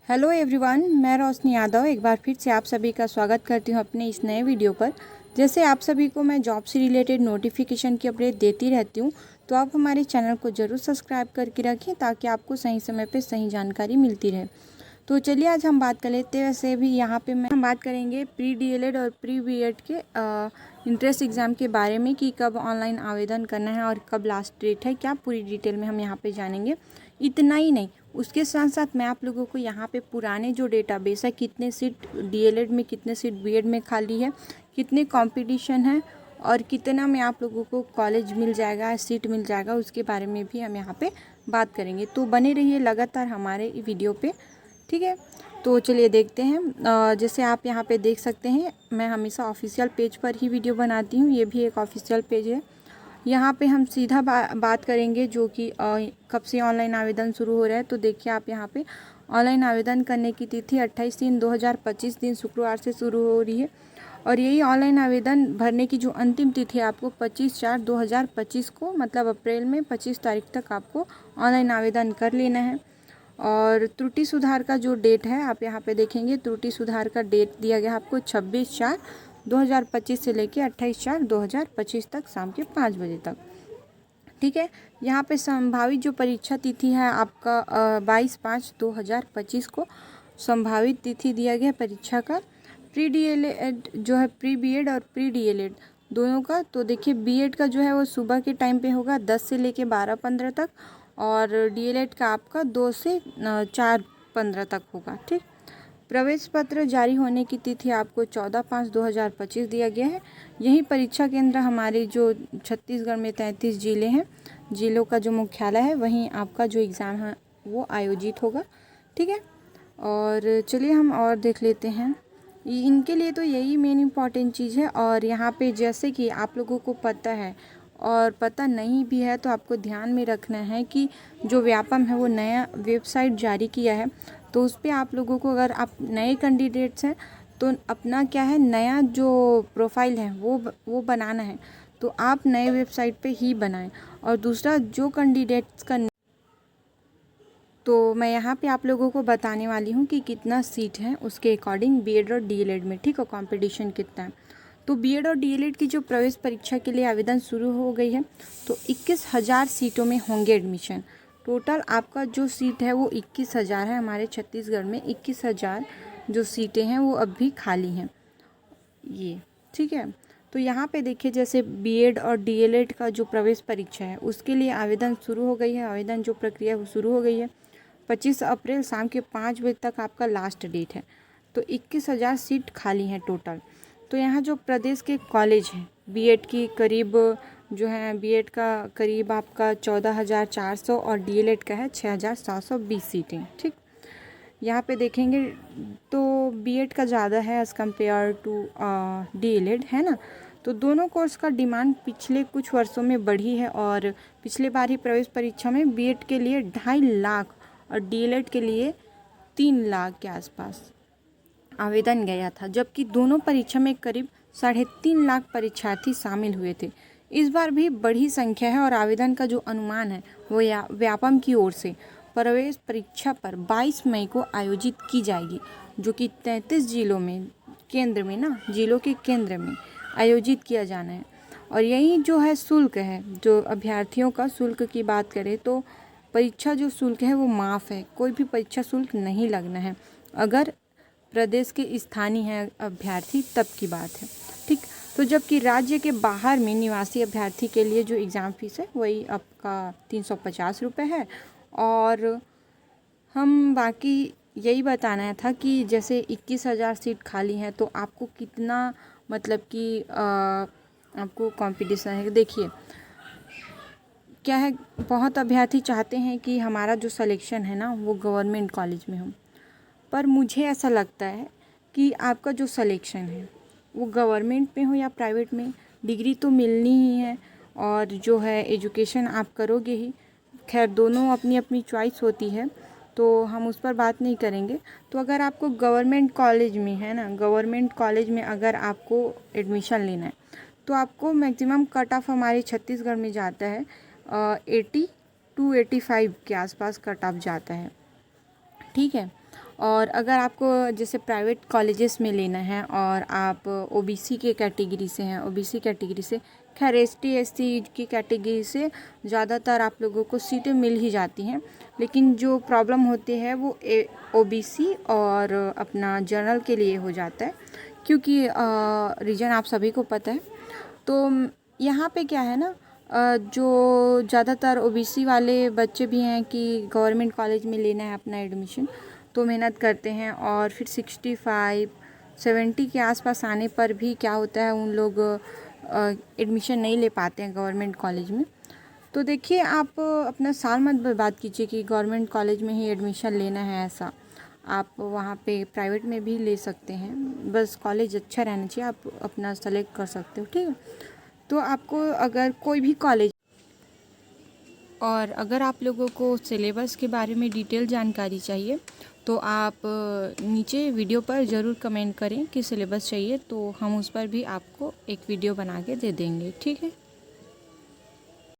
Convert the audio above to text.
Hello everyone, मैं रोशनी यादव एक बार फिर से आप सभी का स्वागत करती हूं अपने इस नए वीडियो पर। जैसे आप सभी को मैं जॉब से रिलेटेड नोटिफिकेशन की अपडेट देती रहती हूं, तो आप हमारे चैनल को ज़रूर सब्सक्राइब करके रखें ताकि आपको सही समय पे सही जानकारी मिलती रहे। तो चलिए आज हम बात कर लेते हैं। वैसे भी यहाँ पे हम बात करेंगे प्री डीएलएड और प्री बीएड के इंट्रेंस एग्ज़ाम के बारे में कि कब ऑनलाइन आवेदन करना है और कब लास्ट डेट है, क्या पूरी डिटेल में हम यहाँ पे जानेंगे। इतना ही नहीं, उसके साथ साथ मैं आप लोगों को यहाँ पे पुराने जो डेटाबेस है, कितने सीट डीएलएड में, कितने सीट बीएड में खाली है, कितने कंपटीशन है और कितना में आप लोगों को कॉलेज मिल जाएगा, सीट मिल जाएगा, उसके बारे में भी हम यहाँ पे बात करेंगे। तो बने रहिए लगातार हमारे वीडियो पे, ठीक है। तो चलिए देखते हैं। जैसे आप यहाँ पे देख सकते हैं, मैं हमेशा ऑफिशियल पेज पर ही वीडियो बनाती हूँ, ये भी एक ऑफिशियल पेज है। यहाँ पे हम सीधा बात करेंगे जो कि कब से ऑनलाइन आवेदन शुरू हो रहा है। तो देखिए आप यहाँ पे ऑनलाइन आवेदन करने की तिथि 28/3/2025 दिन शुक्रवार से शुरू हो रही है और यही ऑनलाइन आवेदन भरने की जो अंतिम तिथि है आपको 25/4/2025 को, मतलब अप्रैल में 25 तारीख तक आपको ऑनलाइन आवेदन कर लेना है। और त्रुटि सुधार का जो डेट है आप यहाँ पे देखेंगे, त्रुटि सुधार का डेट दिया गया आपको 26/4/2025 से लेके 28/4/2025 तक शाम के 5 बजे तक, ठीक है। यहाँ पे संभावित जो परीक्षा तिथि है आपका 22/5/2025 को संभावित तिथि दिया गया परीक्षा का। प्री डीएलएड जो है, प्री बीएड और प्री डीएलएड दोनों का। तो देखिए बीएड का जो है वो सुबह के टाइम पे होगा 10 से लेके 12:15 तक और डीएलएड का आपका 2 से 4:15 तक होगा, ठीक। प्रवेश पत्र जारी होने की तिथि आपको 14/5/2025 दिया गया है। यही परीक्षा केंद्र हमारे जो छत्तीसगढ़ में 33 जिले हैं, जिलों का जो मुख्यालय है वहीं आपका जो एग्ज़ाम है वो आयोजित होगा, ठीक है। और चलिए हम और देख लेते हैं। इनके लिए तो यही मेन इम्पॉर्टेंट चीज़ है। और यहाँ पे जैसे कि आप लोगों को पता है और पता नहीं भी है तो आपको ध्यान में रखना है कि जो व्यापम है वो नया वेबसाइट जारी किया है। तो उस पर आप लोगों को, अगर आप नए कैंडिडेट्स हैं तो अपना क्या है, नया जो प्रोफाइल है वो बनाना है। तो आप नए वेबसाइट पे ही बनाएं। और दूसरा, जो कैंडिडेट्स का, तो मैं यहाँ पे आप लोगों को बताने वाली हूँ कि कितना सीट है उसके अकॉर्डिंग बीएड और डीएलएड में, ठीक है, कंपटीशन कितना है। तो बीएड और डीएलएड की जो प्रवेश परीक्षा के लिए आवेदन शुरू हो गई है, तो 21,000 सीटों में होंगे एडमिशन। टोटल आपका जो सीट है वो 21,000 है। हमारे छत्तीसगढ़ में 21,000 जो सीटें हैं वो अब भी खाली हैं, ये, ठीक है। तो यहाँ पे देखिए, जैसे बीएड और डीएलएड का जो प्रवेश परीक्षा है उसके लिए आवेदन शुरू हो गई है। आवेदन जो प्रक्रिया वो शुरू हो गई है। 25 अप्रैल शाम के 5 बजे तक आपका लास्ट डेट है। तो 21,000 सीट खाली हैं टोटल। तो यहाँ जो प्रदेश के कॉलेज हैं, बीएड की करीब जो है, बीएड का करीब आपका 14,400 और डीएलएड का है 6,720 सीटें, ठीक। यहाँ पे देखेंगे तो बीएड का ज़्यादा है एज़ कम्पेयर टू डीएलएड, है ना। तो दोनों कोर्स का डिमांड पिछले कुछ वर्षों में बढ़ी है और पिछले बार ही प्रवेश परीक्षा में बीएड के लिए 2.5 लाख और डीएलएड के लिए 3 लाख के आसपास आवेदन गया था, जबकि दोनों परीक्षा में करीब 3.5 लाख परीक्षार्थी शामिल हुए थे। इस बार भी बड़ी संख्या है और आवेदन का जो अनुमान है वो व्यापम की ओर से प्रवेश परीक्षा पर 22 मई को आयोजित की जाएगी, जो कि 33 जिलों में, केंद्र में ना, जिलों के केंद्र में आयोजित किया जाना है। और यही जो है शुल्क है, जो अभ्यर्थियों का शुल्क की बात करें तो परीक्षा जो शुल्क है वो माफ़ है, कोई भी परीक्षा शुल्क नहीं लगना है। अगर प्रदेश के स्थानीय हैं अभ्यर्थी तब की बात है, ठीक। तो जबकि राज्य के बाहर में निवासी अभ्यर्थी के लिए जो एग्ज़ाम फीस है वही आपका 350 रुपये है। और हम बाकी यही बताना था कि जैसे 21,000 सीट खाली हैं तो आपको कितना, मतलब कि आपको कंपटीशन है। देखिए क्या है, बहुत अभ्यर्थी चाहते हैं कि हमारा जो सिलेक्शन है ना वो गवर्नमेंट कॉलेज में हो, पर मुझे ऐसा लगता है कि आपका जो सिलेक्शन है वो गवर्नमेंट में हो या प्राइवेट में, डिग्री तो मिलनी ही है और जो है एजुकेशन आप करोगे ही। खैर दोनों अपनी अपनी चॉइस होती है, तो हम उस पर बात नहीं करेंगे। तो अगर आपको गवर्नमेंट कॉलेज में, है ना, गवर्नमेंट कॉलेज में अगर आपको एडमिशन लेना है तो आपको मैक्सिमम कट ऑफ हमारे छत्तीसगढ़ में जाता है 80 to 85 के आसपास कट ऑफ जाता है, ठीक है। और अगर आपको जैसे प्राइवेट कॉलेजेस में लेना है और आप ओबीसी के कैटेगरी से हैं, ओबीसी कैटेगरी से, खैर एसटी एससी की कैटेगरी से ज़्यादातर आप लोगों को सीटें मिल ही जाती हैं, लेकिन जो प्रॉब्लम होती है वो ओबीसी और अपना जनरल के लिए हो जाता है, क्योंकि रीज़न आप सभी को पता है। तो यहाँ पे क्या है ना, जो ज़्यादातर ओबीसी वाले बच्चे भी हैं कि गवर्नमेंट कॉलेज में लेना है अपना एडमिशन, तो मेहनत करते हैं और फिर 65-70 के आसपास आने पर भी क्या होता है, उन लोग एडमिशन नहीं ले पाते हैं गवर्नमेंट कॉलेज में। तो देखिए, आप अपना साल मत बर्बाद कीजिए कि गवर्नमेंट कॉलेज में ही एडमिशन लेना है, ऐसा आप वहाँ पे प्राइवेट में भी ले सकते हैं, बस कॉलेज अच्छा रहना चाहिए, आप अपना सेलेक्ट कर सकते हो, ठीक है। तो आपको अगर कोई भी कॉलेज, और अगर आप लोगों को सिलेबस के बारे में डिटेल जानकारी चाहिए तो आप नीचे वीडियो पर ज़रूर कमेंट करें कि सिलेबस चाहिए, तो हम उस पर भी आपको एक वीडियो बना के दे देंगे, ठीक है।